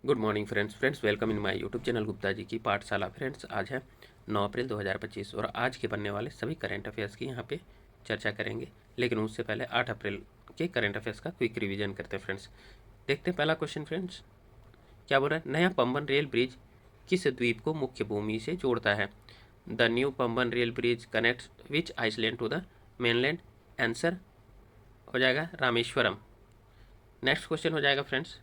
Good morning friends welcome in my YouTube channel Gupta ji की पाठशाला। Friends आज है 9 अप्रैल 2025 और आज के बनने वाले सभी करंट अफेयर्स की यहाँ पे चर्चा करेंगे। लेकिन उससे पहले 8 अप्रैल के करंट अफेयर्स का क्विक रिवीजन करते हैं। फ्रेंड्स देखते हैं पहला क्वेश्चन। फ्रेंड्स क्या बोल रहा है, नया पंबन रेल ब्रिज किस द्वीप को मुख्य भूमि से जोड़ता है? The new Pamban rail bridge connects which island to the mainland. Answer हो जाएगा रामेश्वरम। नेक्स्ट क्वेश्चन हो जाएगा फ्रेंड्स,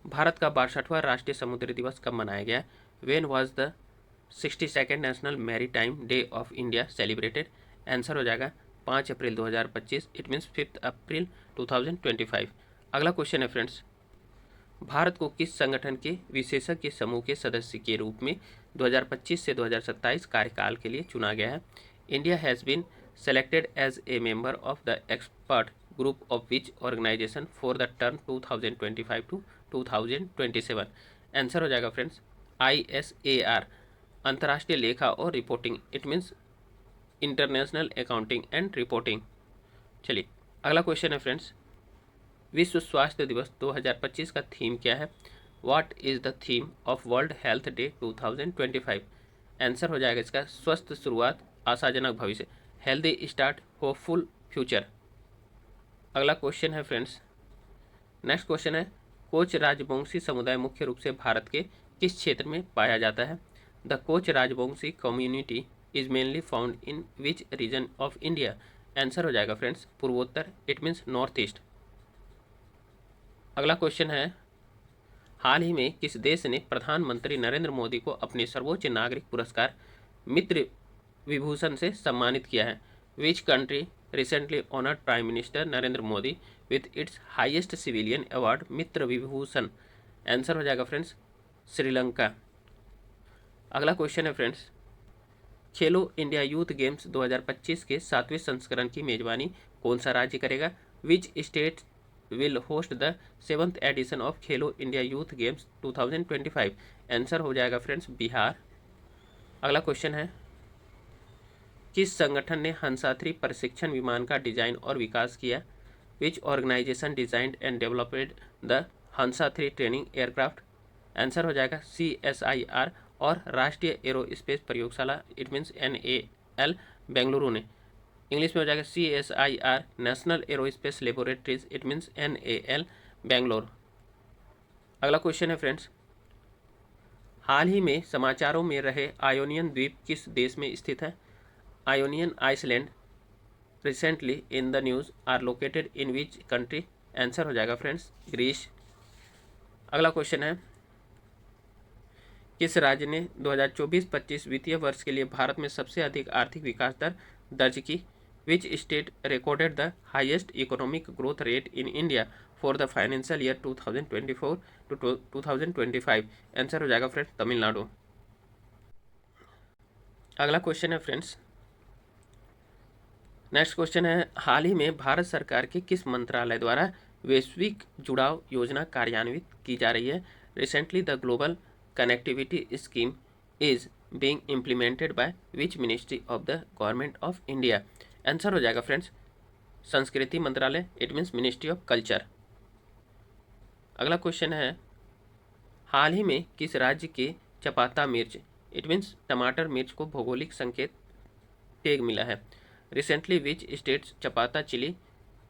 भारत का 62वां राष्ट्रीय समुद्री दिवस कब मनाया गया? When was the 62nd national maritime day of India celebrated? Answer हो जाएगा 5 अप्रैल 2025। इट मीन्स 5 अप्रैल 2025। अगला क्वेश्चन है फ्रेंड्स, भारत को किस संगठन के विशेषज्ञ समूह के सदस्य के रूप में 2025 से 2027 कार्यकाल के लिए चुना गया है? India has been selected as a member of the expert group of which organization for the term 2025 to 2027? Answer हो जाएगा फ्रेंड्स ISAR, अंतर्राष्ट्रीय लेखा और reporting. It means international accounting and reporting. चलिए अगला क्वेश्चन है फ्रेंड्स, विश्व स्वास्थ्य दिवस 2025 का थीम क्या है? What is the theme of world health day 2025? Answer हो जाएगा इसका स्वस्थ शुरुआत आशाजनक भविष्य, हेल्दी स्टार्ट होपफुल फ्यूचर। अगला क्वेश्चन है फ्रेंड्स, नेक्स्ट क्वेश्चन है, कोच राजवंशी समुदाय मुख्य रूप से भारत के किस क्षेत्र में पाया जाता है? The Koch Rajbanshi community is mainly found in which region of India? Answer हो जाएगा फ्रेंड्स पूर्वोत्तर। It means north east. अगला क्वेश्चन है, हाल ही में किस देश ने प्रधानमंत्री नरेंद्र मोदी को अपने सर्वोच्च नागरिक पुरस्कार मित्र विभूषण से सम्मानित किया है? Which country recently honoured prime minister Narendra Modi with its highest civilian award Mitra Vibhushan? Answer हो जाएगा फ्रेंड्स श्रीलंका। अगला क्वेश्चन है फ्रेंड्स, खेलो इंडिया यूथ गेम्स 2025 के 7वें संस्करण की मेजबानी कौन सा राज्य करेगा? Which state will host the 7th edition of Khelo India youth games 2025? Answer हो जाएगा फ्रेंड्स बिहार। अगला क्वेश्चन है, किस संगठन ने हंसा 3 प्रशिक्षण विमान का डिजाइन और विकास किया? Which organization designed and developed the Hansa 3 training aircraft? Answer हो जाएगा CSIR और राष्ट्रीय एरोस्पेस प्रयोगशाला। इट मीन्स NAL बेंगलुरु ने। इंग्लिश में हो जाएगा CSIR national aerospace laboratories. It means NAL Bangalore. अगला क्वेश्चन है फ्रेंड्स, हाल ही में समाचारों में रहे आयोनियन द्वीप किस देश में स्थित है? Ionian island recently in the news are located in which country? Answer हो जाएगा फ्रेंड्स ग्रीस। अगला क्वेश्चन है, किस राज्य ने 2024-25 वित्तीय वर्ष के लिए भारत में सबसे अधिक आर्थिक विकास दर दर्ज की? Which state recorded the highest economic growth rate in India for the financial year 2024 to 2025? Answer हो जाएगा फ्रेंड्स तमिलनाडु। अगला क्वेश्चन है फ्रेंड्स, नेक्स्ट क्वेश्चन है, हाल ही में भारत सरकार के किस मंत्रालय द्वारा वैश्विक जुड़ाव योजना कार्यान्वित की जा रही है? Recently the global connectivity scheme is being implemented by which ministry of the government of India? Answer हो जाएगा फ्रेंड्स संस्कृति मंत्रालय। It means ministry of culture. अगला क्वेश्चन है, हाल ही में किस राज्य के चपाता मिर्च इट मीन्स टमाटर मिर्च को भौगोलिक संकेत टैग मिला है? Recently which states Chapata chilli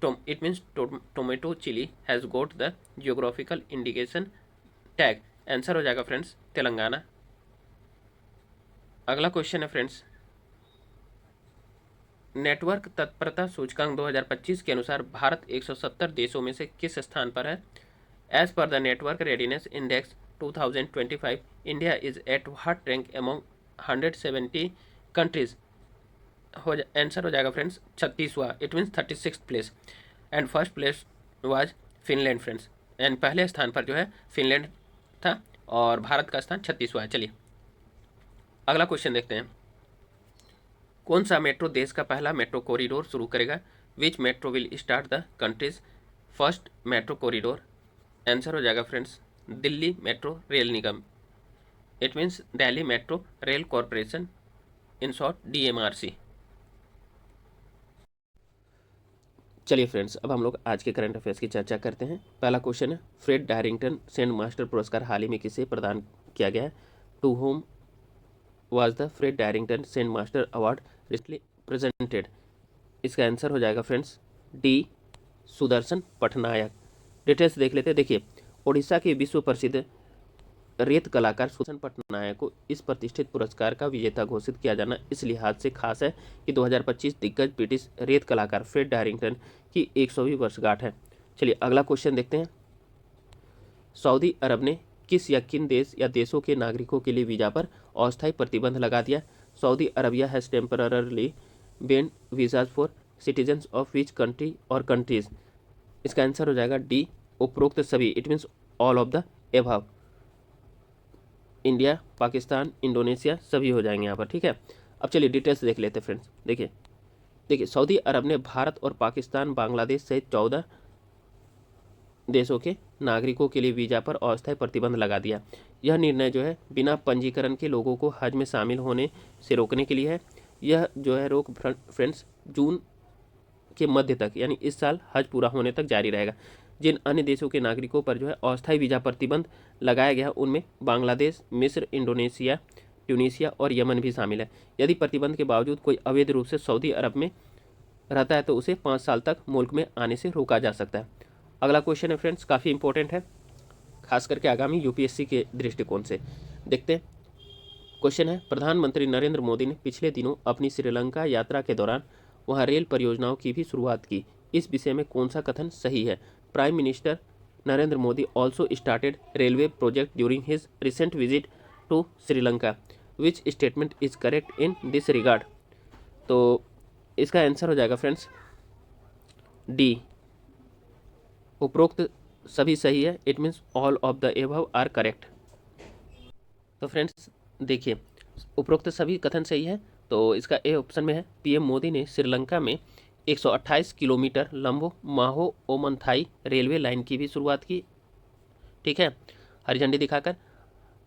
it means tomato chilli has got the geographical indication tag? Answer हो जाएगा फ्रेंड्स तेलंगाना। अगला क्वेश्चन है फ्रेंड्स, नेटवर्क तत्परता सूचकांक 2025 के अनुसार भारत 170 देशों में से किस स्थान पर है? As per the network readiness index 2025 India is at what rank among 170 countries? Answer हो जाएगा फ्रेंड्स 36वां। It means 36th place and first place was Finland friends. And पहले स्थान पर जो है फिनलैंड था और भारत का स्थान 36वां है। चलिए अगला क्वेश्चन देखते हैं, कौन सा मेट्रो देश का पहला मेट्रो कॉरिडोर शुरू करेगा? Which metro will start the country's first metro corridor? Answer हो जाएगा friends Delhi metro rail Nigam. It means Delhi metro rail corporation, in short DMRC। चलिए फ्रेंड्स, अब हम लोग आज के करंट अफेयर्स की चर्चा करते हैं। पहला क्वेश्चन है, फ्रेड डायरिंगटन सेंट मास्टर पुरस्कार हाल ही में किसे प्रदान किया गया है? To whom was the Fred Darrington sand master award recently presented? इसका आंसर हो जाएगा friends D, Sudarshan Pattnaik. Details देख लेते हैं। देखिए, ओडिशा के विश्व प्रसिद्ध रेत कलाकार सुदर्शन पटनायक को इस प्रतिष्ठित पुरस्कार का विजेता घोषित किया जाना इस लिहाज से खास है कि 2025 दिग्गज ब्रिटिश रेत कलाकार फ्रेड डायरिंगटन की 100वीं वर्षगांठ है। चलिए अगला क्वेश्चन देखते हैं। सऊदी अरब ने किस या किन देश या देशों के नागरिकों के लिए वीजा पर अस्थायी प्रतिबंध लगा दिया? Saudi Arabia has temporarily Ben visas for citizens of which country और कंट्रीज? इसका आंसर हो जाएगा डी, उपरोक्त सभी। It means all of the above. India, Pakistan, Indonesia सभी हो जाएंगे यहाँ पर, ठीक है। अब चलिए डिटेल्स देख लेते हैं फ्रेंड्स। देखिए सऊदी अरब ने भारत और पाकिस्तान, बांग्लादेश सहित 14 देशों के नागरिकों के लिए वीजा पर अस्थायी प्रतिबंध लगा दिया। यह निर्णय जो है बिना पंजीकरण के लोगों को हज में शामिल होने से रोकने के लिए है। यह जो है रोक फ्रेंड्स जून के मध्य तक, यानी इस साल हज पूरा होने तक जारी रहेगा। जिन अन्य देशों के नागरिकों पर जो है अस्थायी वीजा प्रतिबंध लगाया गया उनमें बांग्लादेश, मिस्र, इंडोनेशिया, ट्यूनीशिया और यमन भी शामिल है। यदि प्रतिबंध के बावजूद कोई अवैध रूप से सऊदी अरब में रहता है तो उसे 5 साल तक मुल्क में आने से रोका जा सकता है। अगला क्वेश्चन है फ्रेंड्स, काफ़ी इंपॉर्टेंट है, खास करके आगामी यूपीएससी के दृष्टिकोण से। देखते हैं। क्वेश्चन है, प्रधानमंत्री नरेंद्र मोदी ने पिछले दिनों अपनी श्रीलंका यात्रा के दौरान वहां रेल परियोजनाओं की भी शुरुआत की। इस विषय में कौन सा कथन सही है? Prime minister Narendra Modi also started railway project during his recent visit to Sri Lanka. Which statement is correct in this regard? तो इसका आंसर हो जाएगा फ्रेंड्स डी, उपरोक्त सभी सही है। It means all of the above are correct. तो फ्रेंड्स देखिए, उपरोक्त सभी कथन सही है, तो इसका ए ऑप्शन में है। पीएम मोदी ने श्रीलंका में 128 किलोमीटर लंबो माहो ओमनथाई रेलवे लाइन की भी शुरुआत की, ठीक है, हरी झंडी दिखाकर।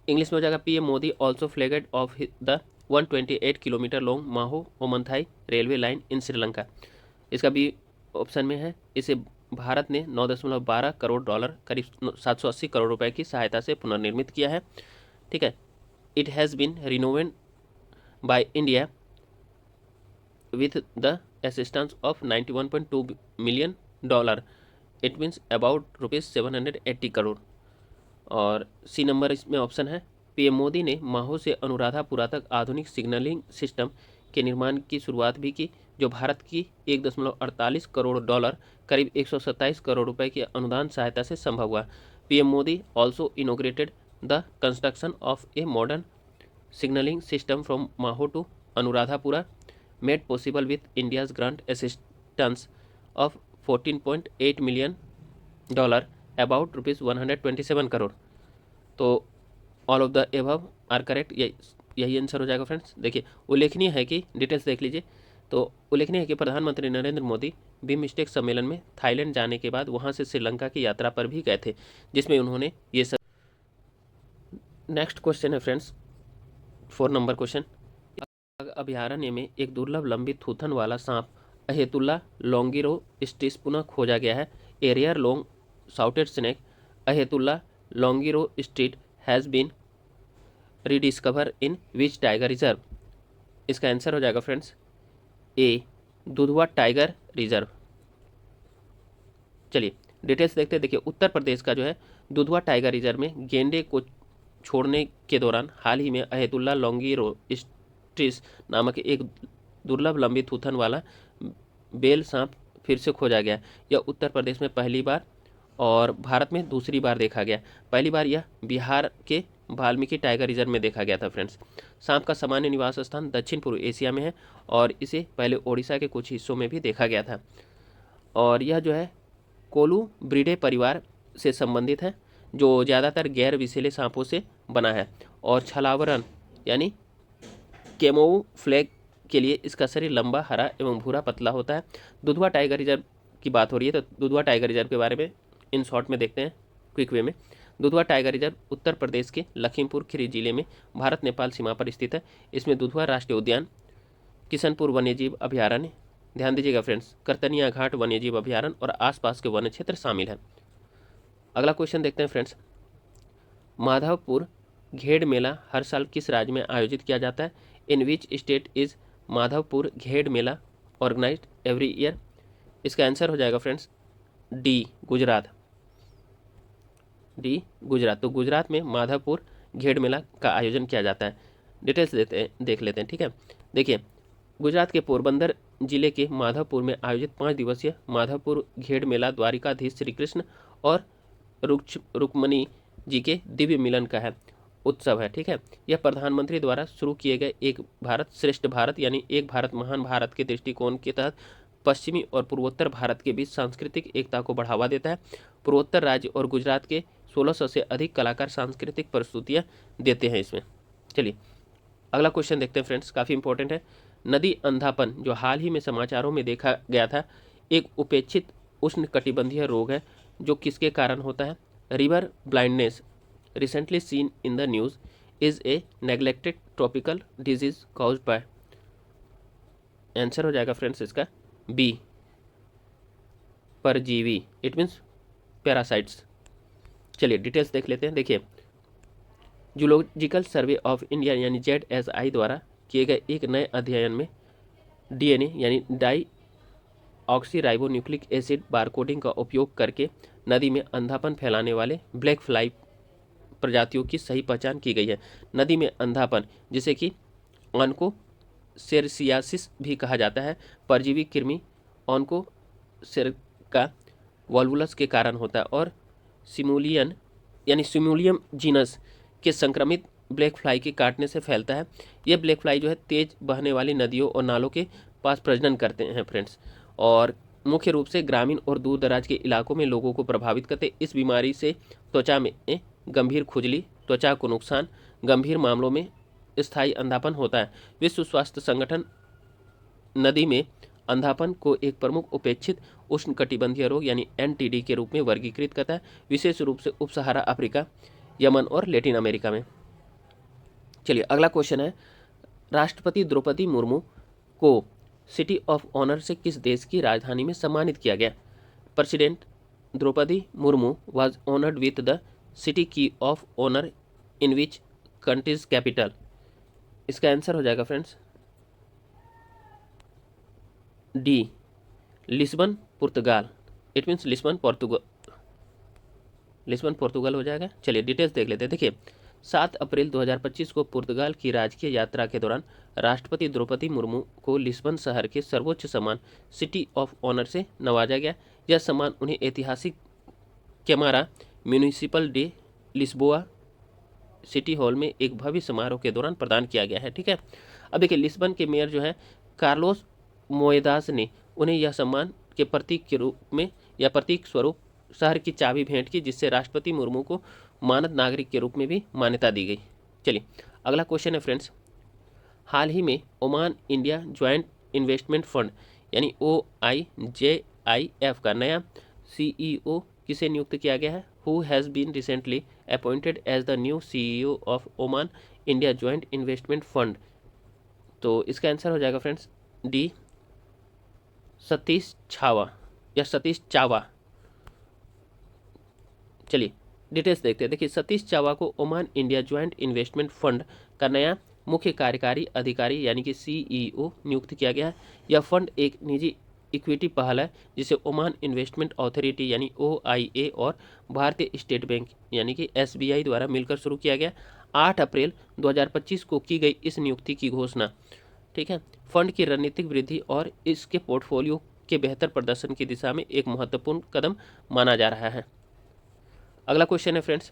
इंग्लिश में हो जाएगा, PM Modi also flagged off the 128 kilometre long Maho Omanthai railway line in Sri Lanka. इसका बी ऑप्शन में है। इसे भारत ने 9.12 करोड़ डॉलर, करीब 780 करोड़ रुपए की सहायता से पुनर्निर्मित किया है, ठीक है। It has been renovated by India with the assistance of $91.2 million। It means about ₹780 crore. और सी नंबर इसमें ऑप्शन है। पीएम मोदी ने माहो से अनुराधापुरा तक आधुनिक सिग्नलिंग सिस्टम के निर्माण की शुरुआत भी की, जो भारत की 1.48 करोड़ डॉलर, करीब 127 करोड़ रुपए की अनुदान सहायता से संभव हुआ। PM Modi also inaugurated the construction of a modern signalling system from Maho to Anuradhapura, made possible with India's grant assistance of $14.8 million, about ₹127 crore. तो all of the above are correct, यही आंसर हो जाएगा फ्रेंड्स। देखिए, उल्लेखनीय है कि डिटेल्स देख लीजिए। तो उल्लेखनीय है कि प्रधानमंत्री नरेंद्र मोदी बिमस्टेक सम्मेलन में थाईलैंड जाने के बाद वहां से श्रीलंका की यात्रा पर भी गए थे, जिसमें उन्होंने ये सब। नेक्स्ट क्वेश्चन है फ्रेंड्स, 4 नंबर क्वेश्चन। अभयारण्य में एक दुर्लभ लंबी थूथन वाला सांप अहेतुल्ला लॉन्गिरोस्टिस पुनः खोजा गया है। A rare long snouted snake Ahaetulla longirostris has been rediscover in which tiger reserve? इसका आंसर हो जाएगा friends A, Dudhwa tiger reserve. चलिए डिटेल्स देखते हैं। देखिए, उत्तर प्रदेश का जो है दुधवा टाइगर रिजर्व में गेंडे को छोड़ने के दौरान हाल ही में अहेतुल्ला लॉन्गिरोस्टिस नामक एक दुर्लभ लंबी थूथन वाला बेल सांप फिर से खोजा गया। यह उत्तर प्रदेश में पहली बार और भारत में दूसरी बार देखा गया। पहली बार यह बिहार के वाल्मीकि टाइगर रिजर्व में देखा गया था फ्रेंड्स। सांप का सामान्य निवास स्थान दक्षिण पूर्व एशिया में है और इसे पहले ओडिशा के कुछ हिस्सों में भी देखा गया था। और यह जो है कोलूब्रिडे परिवार से संबंधित है, जो ज़्यादातर गैर विषैले सांपों से बना है और छलावरण यानी कैमोफ्लेज के लिए इसका शरीर लंबा, हरा एवं भूरा पतला होता है। दुधवा टाइगर रिजर्व की बात हो रही है, तो दुधवा टाइगर रिजर्व के बारे में इन शॉर्ट में देखते हैं, क्विक वे में। दुधवा टाइगर रिजर्व उत्तर प्रदेश के लखीमपुर खीरी जिले में भारत नेपाल सीमा पर स्थित है। इसमें दुधवा राष्ट्रीय उद्यान, किशनपुर वन्यजीव अभयारण्य, ध्यान दीजिएगा फ्रेंड्स, करतनिया घाट वन्यजीव अभयारण्य और आसपास के वन क्षेत्र शामिल है। अगला क्वेश्चन देखते हैं फ्रेंड्स, माधवपुर घेड़ मेला हर साल किस राज्य में आयोजित किया जाता है? In which state is Madhavpur Ghed mela organized every year? इसका आंसर हो जाएगा friends D, Gujarat. D, Gujarat. तो गुजरात में माधवपुर घेड़ मेला का आयोजन किया जाता है। डिटेल्स देख लेते हैं, ठीक है। देखिए, गुजरात के पोरबंदर जिले के माधवपुर में आयोजित 5 दिवसीय माधवपुर घेड़ मेला द्वारिकाधीश श्री कृष्ण और रुक्मणी जी के दिव्य मिलन का है उत्सव है, ठीक है। यह प्रधानमंत्री द्वारा शुरू किए गए एक भारत श्रेष्ठ भारत यानी एक भारत महान भारत के दृष्टिकोण के तहत पश्चिमी और पूर्वोत्तर भारत के बीच सांस्कृतिक एकता को बढ़ावा देता है। पूर्वोत्तर राज्य और गुजरात के 1600 से अधिक कलाकार सांस्कृतिक प्रस्तुतियाँ देते हैं इसमें। चलिए अगला क्वेश्चन देखते हैं फ्रेंड्स, काफ़ी इंपॉर्टेंट है। नदी अंधापन जो हाल ही में समाचारों में देखा गया था, एक उपेक्षित उष्णकटिबंधीय रोग है जो किसके कारण होता है? River blindness recently seen in the news is a neglected tropical disease caused by. Answer हो जाएगा फ्रेंड्स इसका बी, परजीवी। It means parasites. चलिए डिटेल्स देख लेते हैं। देखिए, जूलॉजिकल सर्वे ऑफ इंडिया यानी ZSI द्वारा किए गए एक नए अध्ययन में DNA यानी डाई ऑक्सीराइबोन्यूक्लिक एसिड बारकोडिंग का उपयोग करके नदी में अंधापन फैलाने वाले ब्लैक फ्लाई प्रजातियों की सही पहचान की गई है। नदी में अंधापन, जिसे कि ऑन्कोसेरसियासिस भी कहा जाता है, परजीवी कृमि ऑन्कोसेरका वॉल्वुलस के कारण होता है और सिमुलियन यानी सिमुलियम जीनस के संक्रमित ब्लैक फ्लाई के काटने से फैलता है। यह ब्लैक फ्लाई जो है तेज बहने वाली नदियों और नालों के पास प्रजनन करते हैं फ्रेंड्स, और मुख्य रूप से ग्रामीण और दूर दराज के इलाकों में लोगों को प्रभावित करते। इस बीमारी से त्वचा में गंभीर खुजली, त्वचा को नुकसान, गंभीर मामलों में स्थायी अंधापन होता है। विश्व स्वास्थ्य संगठन नदी में अंधापन को एक प्रमुख उपेक्षित उष्णकटिबंधीय रोग यानी NTD के रूप में वर्गीकृत करता है, विशेष रूप से उप सहारा अफ्रीका, यमन और लैटिन अमेरिका में। चलिए अगला क्वेश्चन है, राष्ट्रपति द्रौपदी मुर्मू को सिटी ऑफ ऑनर से किस देश की राजधानी में सम्मानित किया गया? President Droupadi Murmu was honoured with the city key of honour in which country's capital? इसका आंसर हो जाएगा friends D, Lisbon, Portugal. It means Lisbon Portugal हो जाएगा। चलिए डिटेल्स देख लेते हैं। देखिए, 7 अप्रैल 2025 को पुर्तगाल की राजकीय यात्रा के दौरान राष्ट्रपति द्रौपदी मुर्मू को लिस्बन शहर के सर्वोच्च सम्मान सिटी ऑफ ऑनर से नवाजा गया। यह सम्मान उन्हें ऐतिहासिक camara municipal day Lisboa city hall में एक भव्य समारोह के दौरान प्रदान किया गया है, ठीक है। अब देखिए, लिस्बन के मेयर जो है कार्लोस मोएदास ने उन्हें यह सम्मान के प्रतीक के रूप में या प्रतीक स्वरूप शहर की चाबी भेंट की, जिससे राष्ट्रपति मुर्मू को मानद नागरिक के रूप में भी मान्यता दी गई। चलिए अगला क्वेश्चन है फ्रेंड्स, हाल ही में Oman India joint investment fund यानी OIJIF का नया CEO किसे नियुक्त किया गया है? Who has been recently appointed as the new CEO of Oman India joint investment fund? तो इसका आंसर हो जाएगा फ्रेंड्स डी, सतीश चावा। चलिए डिटेल्स देखते हैं। देखिए, सतीश चावा को Oman India joint investment fund का नया मुख्य कार्यकारी अधिकारी यानी कि CEO नियुक्त किया गया है। यह फंड एक निजी इक्विटी पहल है जिसे ओमान इन्वेस्टमेंट अथॉरिटी यानी OIA और भारतीय स्टेट बैंक यानी कि SBI द्वारा मिलकर शुरू किया गया। 8 अप्रैल 2025 को की गई इस नियुक्ति की घोषणा, ठीक है, फंड की रणनीतिक वृद्धि और इसके पोर्टफोलियो के बेहतर प्रदर्शन की दिशा में एक महत्वपूर्ण कदम माना जा रहा है। अगला क्वेश्चन है फ्रेंड्स,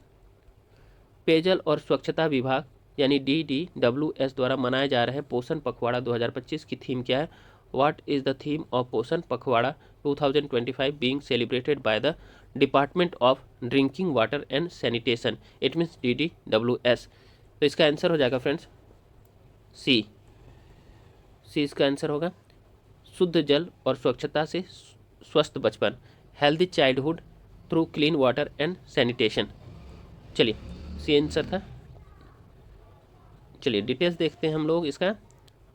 पेयजल और स्वच्छता विभाग यानी DDWS द्वारा मनाए जा रहे पोषण पखवाड़ा 2025 की थीम क्या है? What is the theme of पोषण पखवाड़ा 2025 being celebrated by the department of drinking water and sanitation? It means DDWS। तो इसका आंसर हो जाएगा फ्रेंड्स सी इसका आंसर होगा शुद्ध जल और स्वच्छता से स्वस्थ बचपन, healthy childhood through clean water and sanitation. चलिए सी आंसर था। चलिए डिटेल्स देखते हैं हम लोग इसका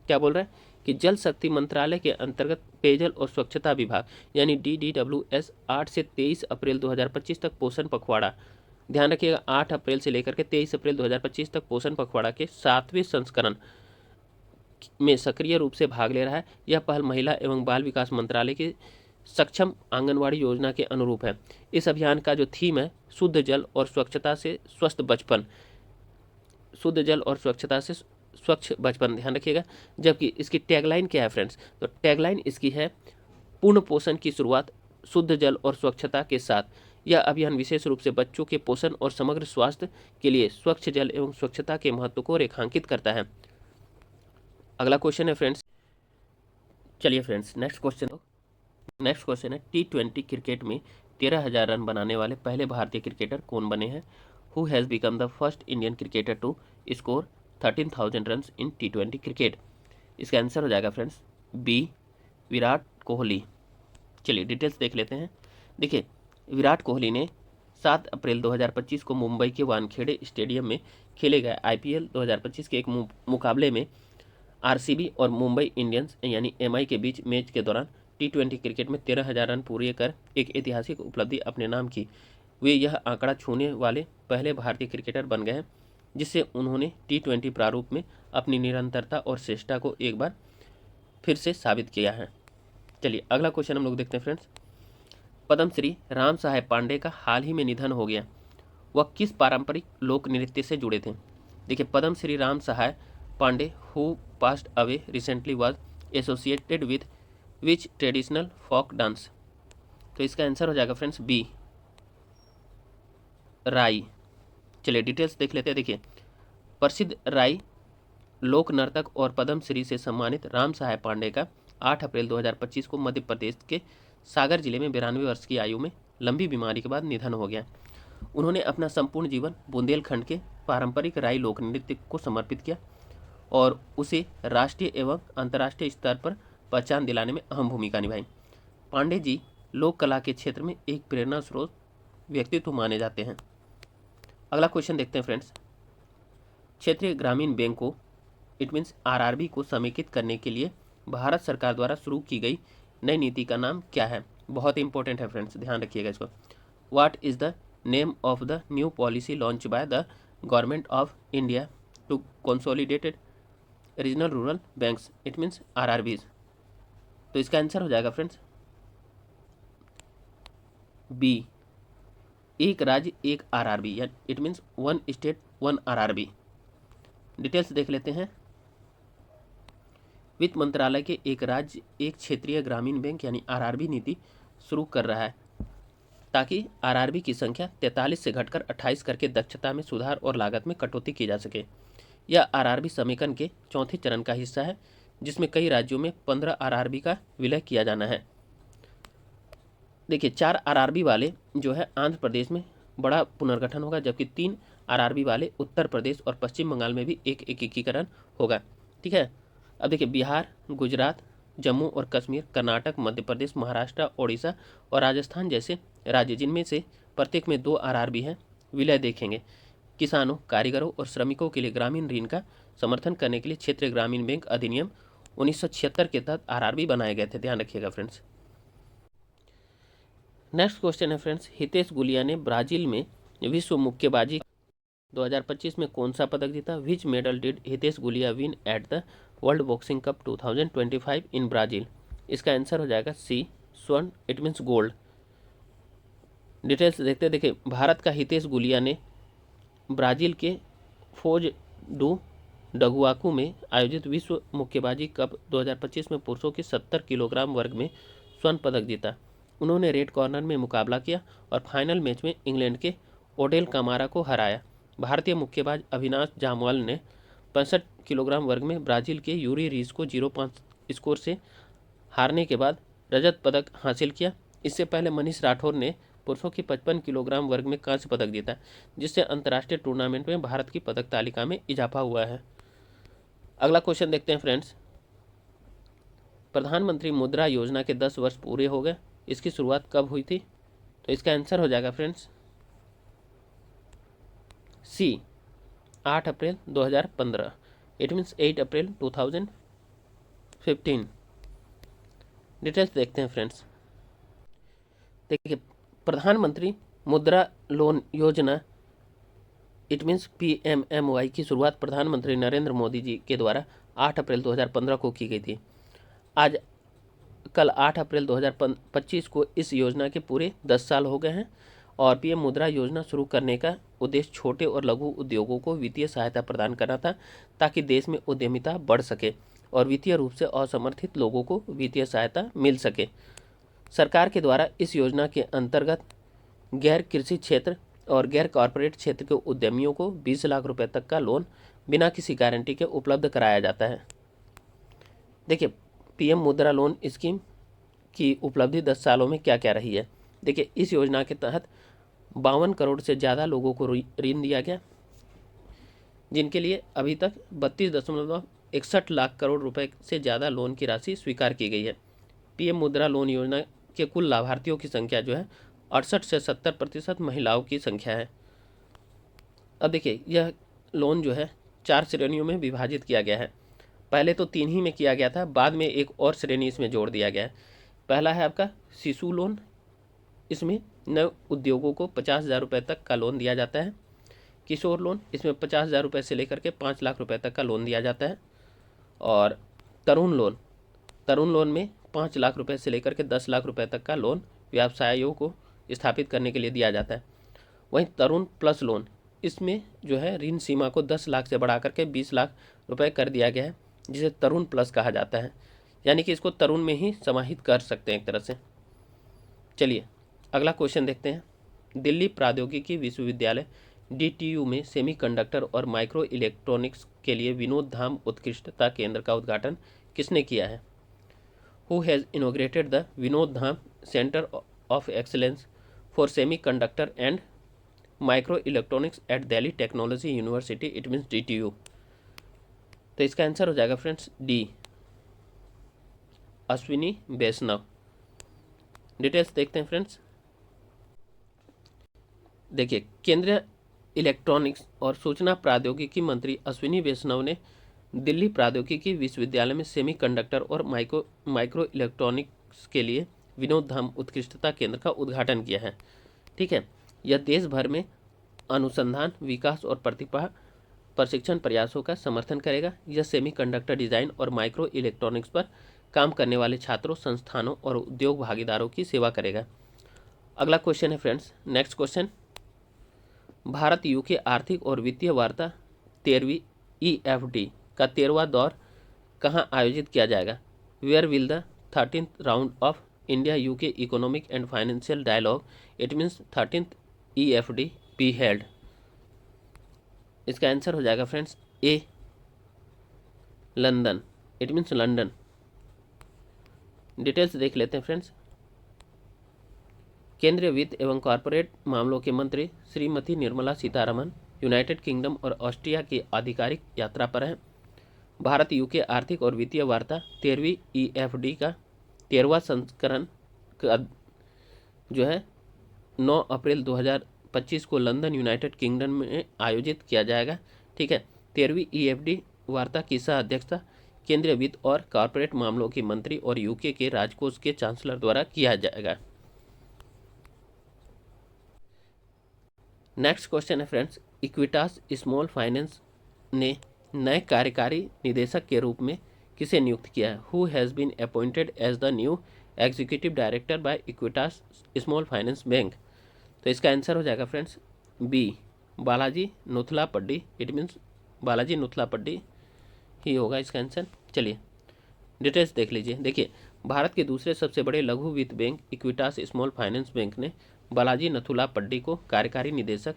क्या बोल रहा है। कि जल शक्ति मंत्रालय के अंतर्गत पेयजल और स्वच्छता विभाग यानी DDWS 8 से 23 अप्रैल 2025 तक पोषण पखवाड़ा, ध्यान रखिएगा 8 अप्रैल से लेकर के 23 अप्रैल 2025 तक पोषण पखवाड़ा के 7वें संस्करण में सक्रिय रूप से भाग ले रहा है। यह पहल महिला एवं बाल विकास मंत्रालय की सक्षम आंगनवाड़ी योजना के अनुरूप है। इस अभियान का जो थीम है शुद्ध जल और स्वच्छता से स्वस्थ बचपन, शुद्ध जल और स्वच्छता से स्वच्छ बचपन, ध्यान रखिएगा। जबकि इसकी टैगलाइन क्या है फ्रेंड्स, तो टैगलाइन इसकी है पूर्ण पोषण की शुरुआत शुद्ध जल और स्वच्छता के साथ। यह अभियान विशेष रूप से बच्चों के पोषण और समग्र स्वास्थ्य के लिए स्वच्छ जल एवं स्वच्छता के महत्व को रेखांकित करता है। अगला क्वेश्चन है फ्रेंड्स, चलिए फ्रेंड्स नेक्स्ट क्वेश्चन है T20 क्रिकेट में 13,000 रन बनाने वाले पहले भारतीय क्रिकेटर कौन बने हैं? Who has become the first Indian cricketer to score 13,000 run in T20 cricket? इसका आंसर हो जाएगा फ्रेंड्स बी, विराट कोहली। चलिए डिटेल्स देख लेते हैं। देखिए विराट कोहली ने 7 अप्रैल 2025 को मुंबई के वानखेड़े स्टेडियम में खेले गए IPL 2025 के एक मुकाबले में RCB और मुंबई इंडियंस यानी MI के बीच मैच के दौरान T20 क्रिकेट में 13,000 रन पूरे कर एक ऐतिहासिक उपलब्धि अपने नाम की। वे यह आंकड़ा छूने वाले पहले भारतीय क्रिकेटर बन गए हैं, जिससे उन्होंने T20 प्रारूप में अपनी निरंतरता और श्रेष्ठता को एक बार फिर से साबित किया है। चलिए अगला क्वेश्चन हम लोग देखते हैं फ्रेंड्स। पद्मश्री राम साहेब पांडे का हाल ही में निधन हो गया, वह किस पारंपरिक लोक नृत्य से जुड़े थे? देखिए Padma Shri Ram Saheb Pandey who passed away recently was associated with which traditional folk dance? तो इसका आंसर हो जाएगा फ्रेंड्स बी, राई। चलिए डिटेल्स देख लेते हैं। देखिए प्रसिद्ध राई लोक नर्तक और पद्मश्री से सम्मानित राम साहेब पांडे का 8 अप्रैल 2025 को मध्य प्रदेश के सागर जिले में 92 वर्ष की आयु में लंबी बीमारी के बाद निधन हो गया। उन्होंने अपना संपूर्ण जीवन बुंदेलखंड के पारंपरिक राई लोक नृत्य को समर्पित किया और उसे राष्ट्रीय एवं अंतर्राष्ट्रीय स्तर पर पहचान दिलाने में अहम भूमिका निभाई। पांडे जी लोक कला के क्षेत्र में एक प्रेरणा स्रोत व्यक्तित्व माने जाते हैं। अगला क्वेश्चन देखते हैं फ्रेंड्स। क्षेत्रीय ग्रामीण बैंकों इट मीन्स RRB को समेकित करने के लिए भारत सरकार द्वारा शुरू की गई नई नीति का नाम क्या है? बहुत इंपॉर्टेंट है फ्रेंड्स, ध्यान रखिएगा इसको। What is the name of the new policy launch by the government of India to consolidated regional rural banks it means RRBs? तो इसका आंसर हो जाएगा फ्रेंड्स बी, एक राज्य एक RRB या it means one state one RRB। Details देख लेते हैं। वित्त मंत्रालय के एक राज्य एक क्षेत्रीय ग्रामीण बैंक यानी RRB नीति शुरू कर रहा है ताकि RRB की संख्या 43 से घटकर 28 करके दक्षता में सुधार और लागत में कटौती की जा सके। यह RRB समेकन के चौथे चरण का हिस्सा है, जिसमें कई राज्यों में 15 RRB का विलय किया जाना है। देखिए 4 RRB वाले जो है आंध्र प्रदेश में बड़ा पुनर्गठन होगा, जबकि 3 RRB वाले उत्तर प्रदेश और पश्चिम बंगाल में भी एक एकीकरण होगा। ठीक है। अब देखिए बिहार, गुजरात, जम्मू और कश्मीर, कर्नाटक, मध्य प्रदेश, महाराष्ट्र, ओडिशा और राजस्थान जैसे राज्य, जिनमें से प्रत्येक में 2 RRB हैं, विलय देखेंगे। किसानों, कारीगरों और श्रमिकों के लिए ग्रामीण ऋण का समर्थन करने के लिए क्षेत्रीय ग्रामीण बैंक अधिनियम 1976 के तहत RRB बनाए गए थे, ध्यान रखिएगा फ्रेंड्स। नेक्स्ट क्वेश्चन है फ्रेंड्स, हितेश गुलिया ने ब्राजील में विश्व मुक्केबाजी 2025 में कौन सा पदक जीता? विच medal did Hitesh Gulia win at the world boxing cup 2025 in Brazil? इसका आंसर हो जाएगा सी, स्वर्ण इट मीन्स गोल्ड। डिटेल्स देखते हैं। देखिए भारत का हितेश गुलिया ने ब्राजील के फोज डू डगुआकू में आयोजित विश्व मुक्केबाजी कप 2025 में पुरुषों के 70 किलोग्राम वर्ग में स्वर्ण पदक जीता। उन्होंने रेड कॉर्नर में मुकाबला किया और फाइनल मैच में इंग्लैंड के ओडेल कामारा को हराया। भारतीय मुक्केबाज अविनाश जामवाल ने 65 किलोग्राम वर्ग में ब्राजील के यूरी रीस को 0-5 स्कोर से हारने के बाद रजत पदक हासिल किया। इससे पहले मनीष राठौर ने पुरुषों की 55 किलोग्राम वर्ग में कांस्य पदक जीता, जिससे अंतर्राष्ट्रीय टूर्नामेंट में भारत की पदक तालिका में इजाफा हुआ है। अगला क्वेश्चन देखते हैं फ्रेंड्स। प्रधानमंत्री मुद्रा योजना के 10 वर्ष पूरे हो गए, इसकी शुरुआत कब हुई थी? तो इसका आंसर हो जाएगा friends C, 8 April 2015 it means 8 April 2015। 15 details देखते हैं फ्रेंड्स। देखिए, प्रधानमंत्री मुद्रा लोन योजना इट मीन्स PMMY की शुरुआत प्रधानमंत्री नरेंद्र मोदी जी के द्वारा 8 अप्रैल 2015 को की गई थी। आज कल 8 अप्रैल 2025 को इस योजना के पूरे 10 साल हो गए हैं और PM मुद्रा योजना शुरू करने का उद्देश्य छोटे और लघु उद्योगों को वित्तीय सहायता प्रदान करना था, ताकि देश में उद्यमिता बढ़ सके और वित्तीय रूप से असमर्थित लोगों को वित्तीय सहायता मिल सके। सरकार के द्वारा इस योजना के अंतर्गत गैर कृषि क्षेत्र और गैर कॉरपोरेट क्षेत्र के उद्यमियों को 20 लाख रुपए तक का लोन बिना किसी गारंटी के उपलब्ध कराया जाता है। देखिए, PM मुद्रा लोन स्कीम की उपलब्धि 10 सालों में क्या क्या रही है। देखिए, इस योजना के तहत 52 करोड़ से ज़्यादा लोगों को ऋण दिया गया, जिनके लिए अभी तक 32.61 लाख करोड़ रुपए से ज़्यादा लोन की राशि स्वीकार की गई है। PM मुद्रा लोन योजना के कुल लाभार्थियों की संख्या जो है 68 से 70% महिलाओं की संख्या है। अब देखिए, यह लोन जो है 4 श्रेणियों में विभाजित किया गया है। पहले तो 3 ही में किया गया था, बाद में एक और श्रेणी इसमें जोड़ दिया गया है। पहला है आपका शिशु लोन। इसमें नए उद्योगों को 50,000 रुपये तक का लोन दिया जाता है। किशोर लोन, इसमें 50,000 रुपये से लेकर के 5 लाख रुपये तक का लोन दिया जाता है। और तरुण लोन में 5 लाख रुपये से लेकर के 10 लाख रुपये तक का लोन व्यवसायों को स्थापित करने के लिए दिया जाता है। वहीं तरुण प्लस लोन, इसमें जो है ऋण सीमा को 10 लाख से बढ़ा करके 20 लाख रुपए कर दिया गया है, जिसे तरुण प्लस कहा जाता है। यानी कि इसको तरुण में ही समाहित कर सकते हैं एक तरह से। चलिए अगला क्वेश्चन देखते हैं। दिल्ली प्रौद्योगिकी विश्वविद्यालय DTU में सेमीकंडक्टर और माइक्रो इलेक्ट्रॉनिक्स के लिए विनोद धाम उत्कृष्टता केंद्र का उद्घाटन किसने किया है? Who has inaugurated the Vinod Dham centre of excellence for semiconductor and micro electronics at Delhi technology university it means DTU। तो इसका आंसर हो जाएगा friends D, Ashwini Vaishnaw. Details देखते हैं फ्रेंड्स। देखिए, केंद्रीय इलेक्ट्रॉनिक्स और सूचना प्रौद्योगिकी मंत्री अश्विनी वैष्णव ने दिल्ली प्रौद्योगिकी विश्वविद्यालय में सेमीकंडक्टर और माइक्रो इलेक्ट्रॉनिक्स के लिए विनोद धाम उत्कृष्टता केंद्र का उद्घाटन किया है। ठीक है, यह देश भर में अनुसंधान, विकास और प्रतिभा प्रशिक्षण प्रयासों का समर्थन करेगा। यह सेमीकंडक्टर डिजाइन और माइक्रो इलेक्ट्रॉनिक्स पर काम करने वाले छात्रों, संस्थानों और उद्योग भागीदारों की सेवा करेगा। अगला क्वेश्चन है friends, next question. Bharat UK आर्थिक और वित्तीय वार्ता 13वीं EFD का 13वां दौर कहाँ आयोजित किया जाएगा? Where will the 13th round of India UK economic and financial dialogue it means 13th EFD be held? इसका आंसर हो जाएगा friends A, London, it means London. Details देख लेते हैं फ्रेंड्स। केंद्रीय वित्त एवं कॉरपोरेट मामलों के मंत्री श्रीमती निर्मला सीतारमण यूनाइटेड किंगडम और ऑस्ट्रिया की आधिकारिक यात्रा पर हैं। भारत UK आर्थिक और वित्तीय वार्ता 13वीं EFD का 13वां संस्करण का जो है 9 अप्रैल 2025 को लंदन यूनाइटेड किंगडम में आयोजित किया जाएगा। ठीक है, 13वीं EFD वार्ता की सह अध्यक्षता केंद्रीय वित्त और कॉरपोरेट मामलों के मंत्री और UK के राजकोष के चांसलर द्वारा किया जाएगा। नेक्स्ट क्वेश्चन है फ्रेंड्स, इक्विटास स्मॉल फाइनेंस ने नए कार्यकारी निदेशक के रूप में किसे नियुक्त किया है? Who has been appointed as the new executive director by Equitas small finance bank? तो इसका आंसर हो जाएगा friends B, Balaji Nuthalapadi, it means Balaji Nuthalapadi ही होगा इसका आंसर। चलिए डिटेल्स देख लीजिए। देखिए, भारत के दूसरे सबसे बड़े लघु वित्त bank Equitas small finance bank ने बालाजी नथुलापड्डी को कार्यकारी निदेशक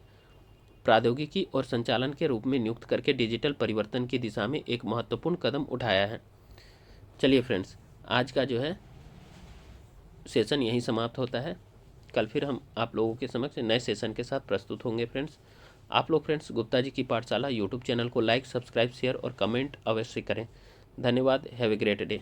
प्रौद्योगिकी और संचालन के रूप में नियुक्त करके डिजिटल परिवर्तन की दिशा में एक महत्वपूर्ण कदम उठाया है। चलिए फ्रेंड्स, आज का जो है सेशन यहीं समाप्त होता है। कल फिर हम आप लोगों के समक्ष नए सेशन के साथ प्रस्तुत होंगे फ्रेंड्स। आप लोग फ्रेंड्स गुप्ता जी की पाठशाला यूट्यूब चैनल को लाइक, सब्सक्राइब, शेयर और कमेंट अवश्य करें। धन्यवाद। Have a great day.